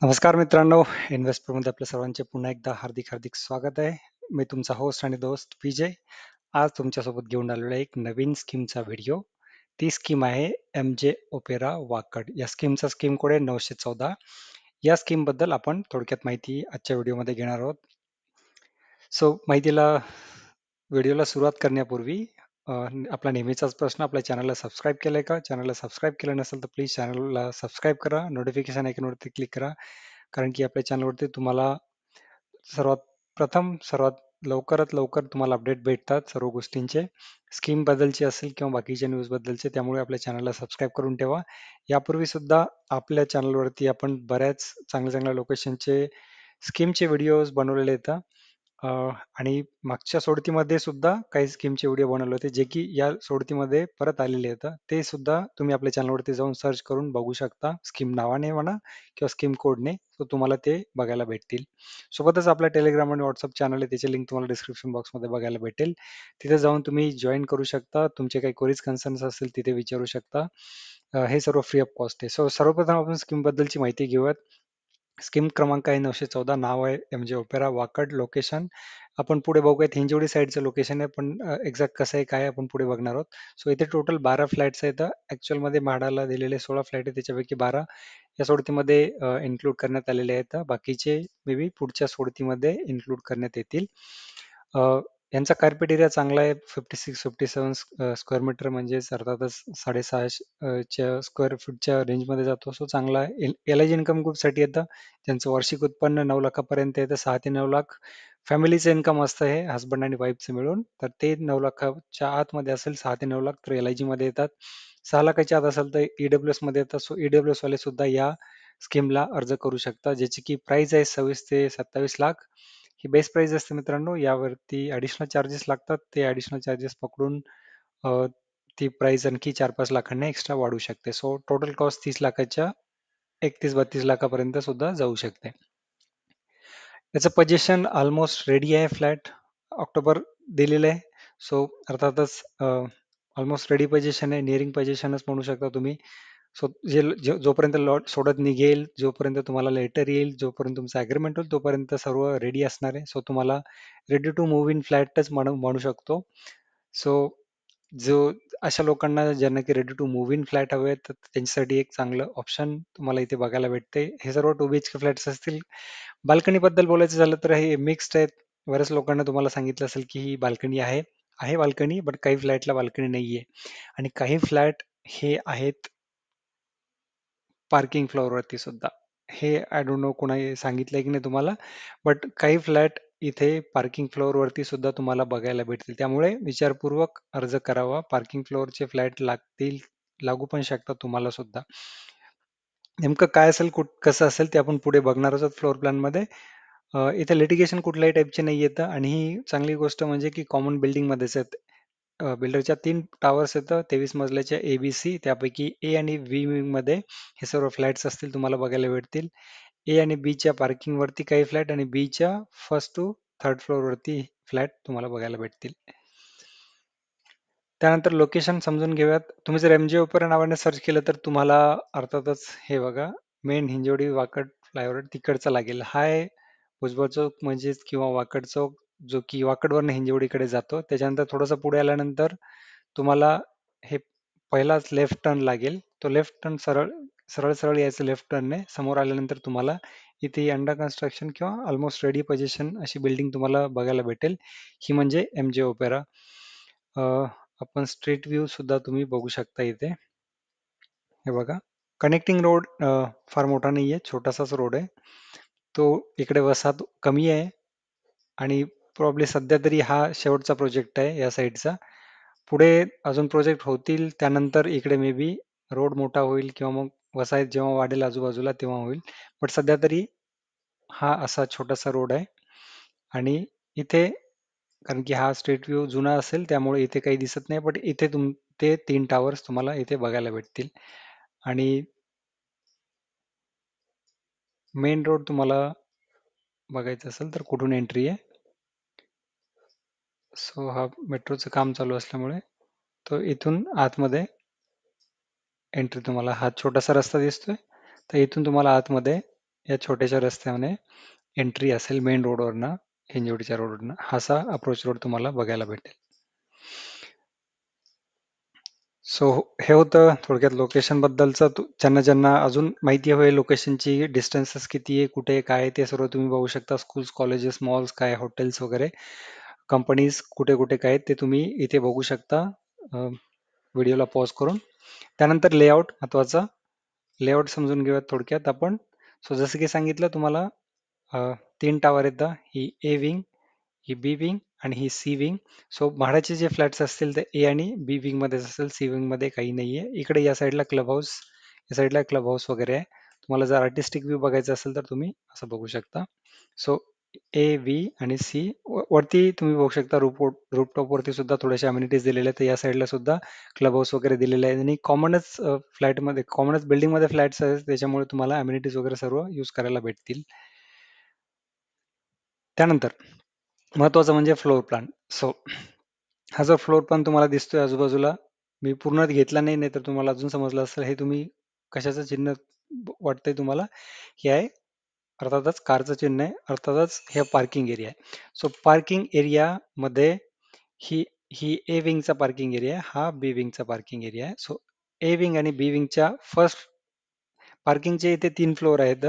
नमस्कार मित्रांनो, इन्व्हेस्टरमध्ये आपल्या सर्वांचे पुन्हा एकदा हार्दिक हार्दिक स्वागत आहे. मी तुमचा होस्ट आणि दोस्त विजय. आज तुमच्यासोबत घेऊन आलेलो आहे एक नवीन स्कीमचा व्हिडिओ. ती स्कीम आहे एम-जे ओपेरा वाकड. या स्कीमचा स्कीम कोड आहे 914. या स्कीमबद्दल आपण थोडक्यात माहिती आजच्या व्हिडिओमध्ये घेणार आहोत. माहितीला व्हिडिओला सुरुवात करण्यापूर्वी आपला नेहमीचाच प्रश्न, आपल्या चॅनलला सबस्क्राईब केलंय का? चॅनलला सबस्क्राईब केलं नसेल तर प्लीज चॅनलला सबस्क्राईब करा. नोटिफिकेशन आयकॉनवरती क्लिक करा. कारण की आपल्या चॅनलवरती तुम्हाला सर्वात सर्वात लवकरात लवकर तुम्हाला अपडेट भेटतात सर्व गोष्टींचे, स्कीम बद्दलचे असेल किंवा बाकीच्या न्यूज बद्दलचे. त्यामुळे आपल्या चॅनलला सबस्क्राईब करून ठेवा. यापूर्वी सुद्धा आपल्या चॅनलवरती आपण बऱ्याच चांगल्या चांगल्या लोकेशनचे स्कीमचे व्हिडिओज बनवलेले आहेत. अ, आणि मागच्या सोडतीमध्ये सुद्धा काही स्कीमचे व्हिडिओ बनवले होते, जे की या सोडतीमध्ये परत आलेले आहेत. ते सुद्धा तुम्ही आपल्या चॅनलवरती जाऊन सर्च करून बघू शकता. स्कीम नावाने म्हणा किंवा स्कीम कोडने, तर तुम्हाला ते बघायला भेटतील. सोबतच आपला टेलिग्राम आणि व्हॉट्सअप चॅनल आहे, त्याची लिंक तुम्हाला डिस्क्रिप्शन बॉक्समध्ये बघायला भेटेल. तिथे जाऊन तुम्ही जॉईन करू शकता. तुमचे काही क्वेरीज कन्सर्न्स असतील तिथे विचारू शकता. हे सर्व फ्री ऑफ कॉस्ट आहे. सर्वप्रथम आपण स्कीमबद्दलची माहिती घेऊयात. स्कीम क्रमांक आहे 914. नाव आहे एम-जे ओपेरा वाकड. लोकेशन आपण पुढे बघूयात. हिंजवडी साईडचं लोकेशन आहे, पण एक्झॅक्ट कसं आहे काय आहे आपण पुढे बघणार आहोत. इथे टोटल 12 फ्लॅट्स आहेत. ॲक्च्युअलमध्ये म्हाडाला दिलेले 16 फ्लॅट आहे, त्याच्यापैकी 12 या सोडतीमध्ये इन्क्लूड करण्यात आलेले आहेत. बाकीचे मे बी पुढच्या सोडतीमध्ये इन्क्लूड करण्यात येतील. अ, यांचा कार्पेट एरिया चांगला आहे. 56-57 स्क्वेअर मीटर, म्हणजे अर्थातच 650 च्या स्क्वेअर फूटच्या रेंजमध्ये जातो. चांगला आहे. एल-आय-जी इन्कम ग्रुपसाठी येतं. त्यांचं वार्षिक उत्पन्न 9 लाखापर्यंत येतं. 6 ते 9 लाख फॅमिलीचं इन्कम असतं हे, हसबंड आणि वाईफचं मिळून. तर ते 9 लाखाच्या आतमध्ये असेल, 6 ते 9 लाख तर एल-आय-जी मध्ये येतात. 6 लाखाच्या आत असेल तर ईडब्ल्यूएस मध्ये येतात. ईडब्ल्यूएस वाले सुद्धा या स्कीमला अर्ज करू शकता, ज्याची की प्राइस आहे 26 ते 27 लाख. ही बेस प्राइस असते मित्रांनो. यावरती ॲडिशनल चार्जेस लागतात. ते ॲडिशनल चार्जेस पकडून अ, ती प्राइस आणखी 4-5 लाखांनी एक्स्ट्रा वाढू शकते. टोटल कॉस्ट 30 लाखाच्या 31-32 लाखापर्यंत सुद्धा जाऊ शकते. त्याचं पोझिशन ऑलमोस्ट रेडी आहे. फ्लॅट ऑक्टोबर दिलेलं आहे. अर्थातच ऑलमोस्ट रेडी पोझिशन आहे. निअरिंग पोझिशनच म्हणू शकता तुम्ही. जोपर्यंत लॉट सोडत निघेल, जोपर्यंत तुम्हाला लेटर येईल, जोपर्यंत तुमचं ॲग्रीमेंट होईल, तोपर्यंत सर्व रेडी असणार आहे. तुम्हाला रेडी टू मूव्ह इन फ्लॅटच म्हणू म्हणू शकतो. सो जो अशा लोकांना ज्यांना की ready to move in flat हवे आहेत, तर त्यांच्यासाठी एक चांगलं ऑप्शन तुम्हाला इथे बघायला भेटते. हे सर्व 2 बीएचके फ्लॅट्स असतील. बाल्कनीबद्दल बोलायचं झालं तर हे मिक्स्ड आहेत. बऱ्याच लोकांना तुम्हाला सांगितलं असेल की ही बाल्कनी आहे. आहे बाल्कनी, बट काही फ्लॅटला बाल्कनी नाहीये. आणि काही फ्लॅट हे आहेत पार्किंग फ्लोअरवरती सुद्धा. हे आय डोंट नो कोणी सांगितलंय की नाही तुम्हाला, बट काही फ्लॅट इथे पार्किंग फ्लोअरवरती सुद्धा तुम्हाला बघायला भेटतील. त्यामुळे विचारपूर्वक अर्ज करावा. पार्किंग फ्लोअरचे फ्लॅट लागू पण शकतात तुम्हाला सुद्धा. नेमकं काय असेल, कसं असेल ते आपण पुढे बघणारच आहोत फ्लोअर प्लॅनमध्ये. इथे लिटिगेशन कुठल्याही टाईपचे नाही येतं, आणि ही चांगली गोष्ट म्हणजे की कॉमन बिल्डिंगमध्येच आहेत. बिल्डरच्या 3 टॉवर्स येतं, 23 मजल्याच्या ए-बी-सी. त्यापैकी ए आणि बी विंगमध्ये हे सर्व फ्लॅट्स असतील, तुम्हाला बघायला भेटतील. ए आणि बीच्या पार्किंगवरती काही फ्लॅट, आणि बीच्या फर्स्ट टू थर्ड फ्लोअरवरती फ्लॅट तुम्हाला बघायला भेटतील. त्यानंतर लोकेशन समजून घेऊयात. तुम्ही जर एम-जे ओपेरा नावाने सर्च केलं तर तुम्हाला अर्थातच हे बघा, मेन हिंजवडी वाकड फ्लायओव्हर तिकडचा लागेल. हा आहे भुजबळ चौक म्हणजेच, किंवा वाकड चौक, जो की वाकडवरनं हिंजवडीकडे जातो. त्याच्यानंतर थोडंसं पुढे आल्यानंतर तुम्हाला हे पहिलाच लेफ्ट टर्न लागेल. तो लेफ्ट टर्न सरळ सरळ सरळ यायचं लेफ्ट टर्नने. समोर आल्यानंतर तुम्हाला इथे अंडर कन्स्ट्रक्शन किंवा ऑलमोस्ट रेडी पोझिशन अशी बिल्डिंग तुम्हाला बघायला भेटेल. ही म्हणजे एम-जे ओपेरा. आपण स्ट्रीट व्ह्यू सुद्धा तुम्ही बघू शकता इथे. हे बघा, कनेक्टिंग रोड फार मोठा नाहीये, छोटासाच रोड आहे. तो इकडे वसाहत कमी आहे, आणि प्रॉब्ली सध्या तरी हा शेवटचा प्रोजेक्ट आहे या साईडचा. पुढे अजून प्रोजेक्ट होतील, त्यानंतर इकडे मे बी रोड मोठा होईल, किंवा मग वसाहत जेव्हा वाढेल आजूबाजूला तेव्हा होईल. बट सध्या तरी हा असा छोटासा रोड आहे. आणि इथे, कारण की हा स्ट्रीट व्ह्यू जुना असेल त्यामुळे इथे काही दिसत नाही, बट इथे ते 3 टॉवर्स तुम्हाला इथे बघायला भेटतील. आणि मेन रोड तुम्हाला बघायचं असेल तर कुठून एंट्री आहे. हा मेट्रोचं काम चालू असल्यामुळे तो इथून आतमध्ये एंट्री, तुम्हाला हा छोटासा रस्ता दिसतोय, तर इथून तुम्हाला आतमध्ये या छोट्याशा रस्त्याने एंट्री असेल मेन रोडवरनं, हिंजवडीच्या रोडवरनं. हा असा अप्रोच रोड तुम्हाला बघायला भेटेल. सो हे होतं थोडक्यात लोकेशन बद्दलचं. ज्यांना ज्यांना अजून माहिती हवी आहे लोकेशनची, डिस्टन्सेस किती आहे, कुठे आहे, काय आहे, ते सर्व तुम्ही बघू शकता. स्कूल्स, कॉलेजेस, मॉल्स, काय हॉटेल्स वगैरे, कंपनीज कुठे कुठे काय आहेत ते तुम्ही इथे बघू शकता व्हिडिओला पॉज करून. त्यानंतर लेआउट महत्वाचा. लेआउट समजून घेऊयात थोडक्यात आपण. सो जसं की सांगितलं तुम्हाला, 3 टॉवर येतं. ही A wing, he B wing आणि ही सी विंग. सो म्हाडाचे जे फ्लॅट्स असतील ते ए आणि बी विंग मध्येच असेल, सी विंग मध्ये काही नाहीये. इकडे या साईडला क्लब हाऊस, या साईडला क्लब हाऊस वगैरे आहे. तुम्हाला जर आर्टिस्टिक व्ह्यू बघायचा असेल तर तुम्ही असं बघू शकता. सो ए, बी आणि सी. वरती तुम्ही बघू शकता रूपटॉप वरती सुद्धा थोड्याशा अम्युनिटीज दिलेल्या आहेत. तर या साईडला सुद्धा क्लब हाऊस वगैरे दिलेले आहेत आणि कॉमनच फ्लॅटमध्ये, कॉमनच बिल्डिंगमध्ये फ्लॅट्स आहेत, त्याच्यामुळे तुम्हाला अम्युनिटीज वगैरे सर्व यूज करायला भेटतील. त्यानंतर महत्वाचं म्हणजे फ्लोर प्लॅन. सो हा जो फ्लोर प्लॅन तुम्हाला दिसतोय आजूबाजूला, मी पूर्ण घेतला नाही, नाही तर तुम्हाला अजून समजलं असेल. हे तुम्ही कशाचं चिन्ह वाटतंय तुम्हाला, हे आहे अर्थातच कारचं चिन्ह आहे. अर्थातच हे पार्किंग एरिया आहे. सो पार्किंग एरिया मध्ये ही ही ए विंगचा पार्किंग एरिया आहे, हा बी विंगचा पार्किंग एरिया आहे. सो ए विंग आणि बी विंगच्या फर्स्ट पार्किंगचे इथे 3 फ्लोअर आहेत.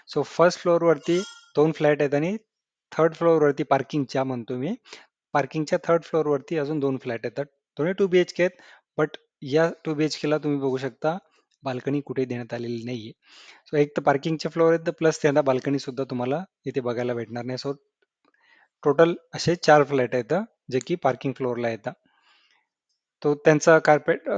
सो फर्स्ट फ्लोअर वरती 2 फ्लॅट आहेत आणि थर्ड फ्लोअर वरती, पार्किंगच्या म्हणतो मी, पार्किंगच्या थर्ड फ्लोअर वरती अजून 2 फ्लॅट येतात. दोन्ही 2 BHK आहेत. बट या 2 BHK ला तुम्ही बघू शकता बाल्कनी कुठे देण्यात आलेली नाहीये. सो एक तर पार्किंगचे फ्लोअर आहेत, प्लस त्यांना बाल्कनी सुद्धा तुम्हाला इथे बघायला भेटणार नाही. सो टोटल असे 4 फ्लॅट आहेत जे की पार्किंग फ्लोअरला येतात. तो त्यांचा कार्पेट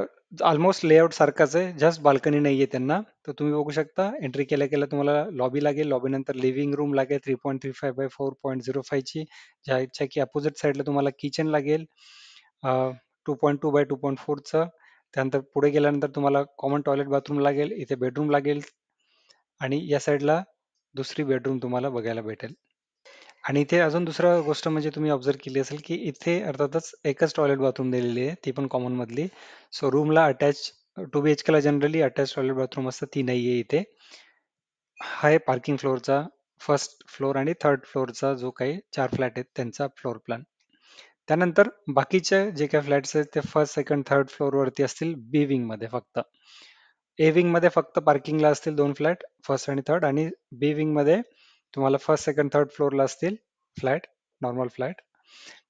ऑलमोस्ट लेआउट सारखाच आहे, जस्ट बाल्कनी नाहीये त्यांना. तर तुम्ही बघू शकता एंट्री केल्या केल्या तुम्हाला लॉबी लागेल. लॉबी नंतर लिव्हिंग रूम लागेल 3.35 बाय 4.05 ची, ज्याच्या की अपोजिट साईडला तुम्हाला किचन लागेल 2.2 बाय 2.4चं. त्यानंतर पुढे गेल्यानंतर तुम्हाला कॉमन टॉयलेट बाथरूम लागेल, इथे बेडरूम लागेल आणि या साईडला दुसरी बेडरूम तुम्हाला बघायला भेटेल. आणि इथे अजून दुसरा गोष्ट म्हणजे तुम्ही ऑब्झर्व केली असेल की इथे अर्थातच एकच टॉयलेट बाथरूम दिलेली आहे, ती पण कॉमन मधली. सो रूमला अटॅच, 2 BHK ला जनरली अटॅच टॉयलेट बाथरूम असतं, ती नाहीये इथे. हा आहे पार्किंग फ्लोअरचा फर्स्ट फ्लोअर आणि थर्ड फ्लोअरचा जो काही 4 फ्लॅट आहेत त्यांचा फ्लोअर प्लॅन. त्यानंतर बाकीचे जे काही फ्लॅट्स आहेत ते फर्स्ट, सेकंड, थर्ड फ्लोअर वरती असतील बी विंग मध्ये फक्त. ए विंग मध्ये फक्त पार्किंगला असतील 2 फ्लॅट, फर्स्ट आणि थर्ड. आणि बी विंग मध्ये तुम्हाला फर्स्ट, सेकंड, थर्ड फ्लोअरला असतील फ्लॅट, नॉर्मल फ्लॅट.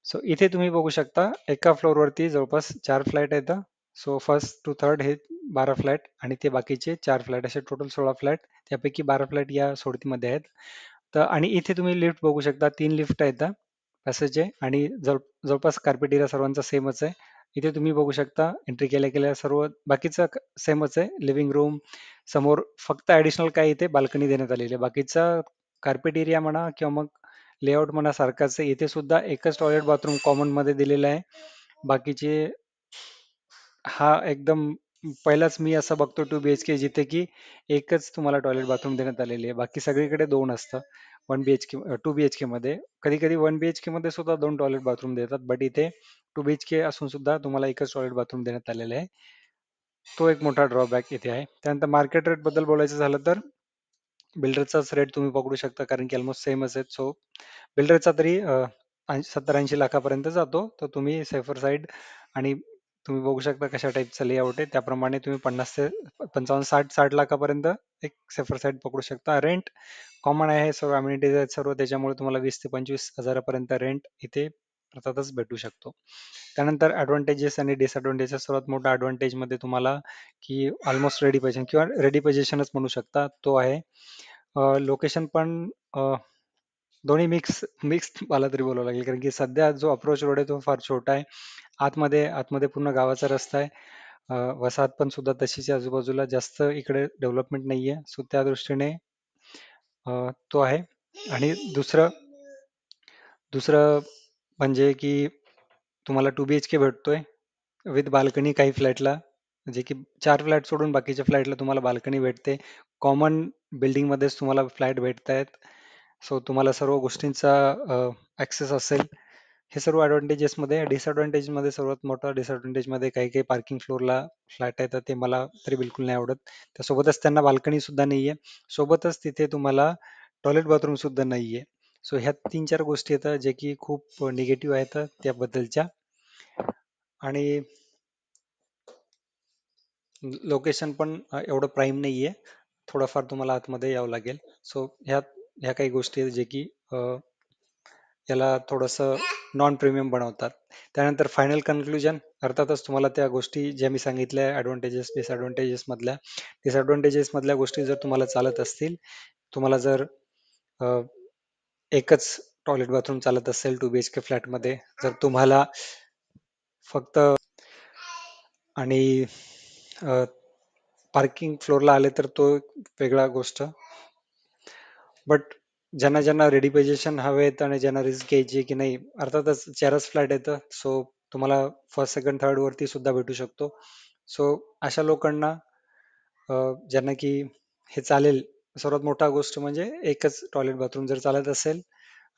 सो इथे तुम्ही बघू शकता एका फ्लोअर वरती जवळपास 4 फ्लॅट आहेत. सो फर्स्ट टू थर्ड हे 12 फ्लॅट आणि ते बाकीचे 4 फ्लॅट, असे टोटल 16 फ्लॅट. त्यापैकी 12 फ्लॅट या सोडतीमध्ये आहेत. तर आणि इथे तुम्ही लिफ्ट बघू शकता, 3 लिफ्ट आहेत पॅसेज आहे आणि जवळपास कार्पेट एरिया सर्वांचा सेमच आहे. इथे तुम्ही बघू शकता एंट्री केल्या केल्या सर्व बाकीचं सेमच आहे. लिव्हिंग रूम समोर फक्त ऍडिशनल काय इथे बाल्कनी देण्यात आलेली आहे. बाकीचा कार्पेट एरिया म्हणा किंवा मग लेआउट म्हणा सारखाच आहे. इथे सुद्धा एकच टॉयलेट बाथरूम कॉमन मध्ये दिलेलं आहे. बाकीचे हा एकदम पहिलाच मी असं बघतो 2 BHK जिथे की एकच तुम्हाला टॉयलेट बाथरूम देण्यात आलेली आहे. बाकी सगळीकडे 2 असतं 1 BHK, 2 BHK मध्ये. कधी कधी 1 BHK मध्ये सुद्धा 2 टॉयलेट बाथरूम देतात, बट इथे 2 BHK असून सुद्धा तुम्हाला एकच टॉयलेट बाथरूम देण्यात आलेलं आहे. तो एक मोठा ड्रॉबॅक इथे आहे. त्यानंतर मार्केट रेट बद्दल बोलायचं झालं तर बिल्डरचाच रेट तुम्ही पकडू शकता, कारण की ऑलमोस्ट सेमच आहेत. सो बिल्डरचा तरी 70-80 लाखापर्यंत जातो. तर तुम्ही सेफर साईड आणि तुम्ही बघू शकता कशा टाईपचा लेआउट आहे, त्याप्रमाणे तुम्ही 50 ते 55, 60 लाखापर्यंत एक सेफर साईड पकडू शकता. रेंट कॉमन आहे, सर्व अम्युनिटीज आहेत सर्व, त्याच्यामुळे तुम्हाला 20 ते 25 हजारापर्यंत रेंट इथे अर्थातच भेटू शकतो. त्यानंतर ऍडव्हान्टेजेस आणि डिसएडव्हान्टेजेस. सर्वात मोठा ऍडव्हान्टेज मध्ये तुम्हाला की ऑलमोस्ट रेडी पोझिशन किंवा रेडी पोझिशनच म्हणू शकता, तो आहे. लोकेशन पण दोन्ही मिक्स मिक्स मला तरी बोलावं लागेल, कारण की सध्या जो अप्रोच रोड आहे तो फार छोटा आहे. आतमध्ये आतमध्ये पूर्ण गावाचा रस्ता आहे. वसाहत पण सुद्धा तशीच आहे, आजूबाजूला जास्त इकडे डेव्हलपमेंट नाहीये. सो त्या दृष्टीने तो आहे. आणि दुसरं दुसरं म्हणजे की तुम्हाला 2 BHK भेटतोय विथ बाल्कनी काही फ्लॅटला, जे की 4 फ्लॅट सोडून बाकीच्या फ्लॅटला तुम्हाला बाल्कनी भेटते. कॉमन बिल्डिंग मध्येच तुम्हाला फ्लॅट भेटतायत. सो तुम्हाला सर्व गोष्टींचा ऍक्सेस असेल. हे सर्व ॲडव्हांटेजेसमध्ये. डिसएडव्हांटेजमध्ये सर्वात मोठा डिसएडव्हांटेजमध्ये काही काही पार्किंग फ्लोअरला फ्लॅट आहेत, तर ते मला तरी बिलकुल नाही आवडत. त्यासोबतच त्यांना बाल्कनी सुद्धा नाहीये. सोबतच तिथे तुम्हाला टॉयलेट बाथरूम सुद्धा नाहीये. सो ह्या 3-4 गोष्टी आहेत जे की खूप निगेटिव्ह आहेत त्याबद्दलच्या. आणि लोकेशन पण एवढं प्राईम नाहीये. थोडंफार तुम्हाला आतमध्ये यावं लागेल. सो ह्या काही गोष्टी आहेत जे की याला थोडंसं नॉन प्रीमियम बनवतात. त्यानंतर फायनल कन्क्लुजन, अर्थातच तुम्हाला त्या गोष्टी ज्या मी सांगितल्या ॲडव्हांटेजेस, डिसएडव्हांटेजेसमधल्या गोष्टी जर तुम्हाला चालत असतील, तुम्हाला जर अ, एकच टॉयलेट बाथरूम चालत असेल 2 BHK फ्लॅटमध्ये, जर तुम्हाला फक्त आणि पार्किंग फ्लोअरला आले तर तो एक वेगळा गोष्ट. बट ज्यांना ज्यांना रेडी पोझिशन हवेत आणि ज्यांना रिस्क घ्यायची की नाही, अर्थातच 4च फ्लॅट येतं. सो तुम्हाला फर्स्ट, सेकंड, थर्ड वरती सुद्धा भेटू शकतो. सो अशा लोकांना ज्यांना की हे चालेल, सर्वात मोठा गोष्ट म्हणजे एकच टॉयलेट बाथरूम जर चालत असेल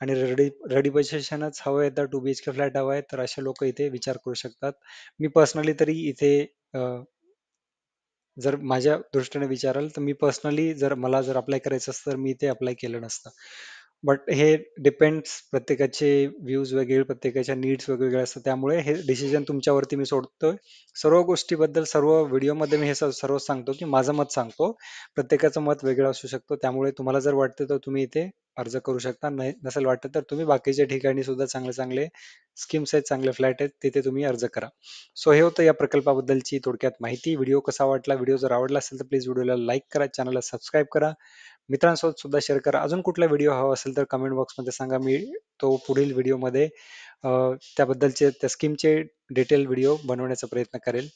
आणि रेडी रेडी पोझिशनच हवं आहे, तर 2 BHK फ्लॅट हवा आहे, तर असे लोक इथे विचार करू शकतात. मी पर्सनली तरी इथे जर माझ्या दृष्टीने विचाराल तर मी पर्सनली जर मला जर अप्लाय करायचं असतं तर मी ते अप्लाय केलं नसतं. बट हे डिपेंड्स, प्रत्येकाचे व्ह्यूज वेगळे, प्रत्येकाच्या नीड्स वेगवेगळे असतात, त्यामुळे हे डिसिजन तुमच्यावरती मी सोडतोय. सर्व गोष्टीबद्दल सर्व व्हिडिओमध्ये मी हे सर्व सांगतो की माझं मत सांगतो. प्रत्येकाचं मत वेगळं असू शकतो, त्यामुळे तुम्हाला जर वाटतं तर तुम्ही इथे अर्ज करू शकता. नाही नसेल वाटत तर तुम्ही बाकीच्या ठिकाणी सुद्धा चांगले चांगले स्कीम्स आहेत, चांगले फ्लॅट आहेत, तिथे तुम्ही अर्ज करा. सो हे होतं या प्रकल्पाबद्दलची थोडक्यात माहिती. व्हिडिओ कसा वाटला? व्हिडिओ जर आवडला असेल तर प्लीज व्हिडिओला लाईक करा, चॅनलला सबस्क्राईब करा, मित्रांसोबत सुद्धा शेअर करा. अजून कुठला व्हिडिओ हवा असेल तर कमेंट बॉक्समध्ये सांगा, मी तो पुढील व्हिडिओमध्ये त्याबद्दलचे त्या स्कीमचे डिटेल व्हिडिओ बनवण्याचा प्रयत्न करेल.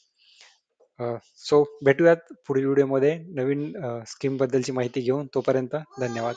सो भेटूयात पुढील व्हिडिओमध्ये नवीन स्कीम बद्दलची माहिती घेऊन. तोपर्यंत धन्यवाद.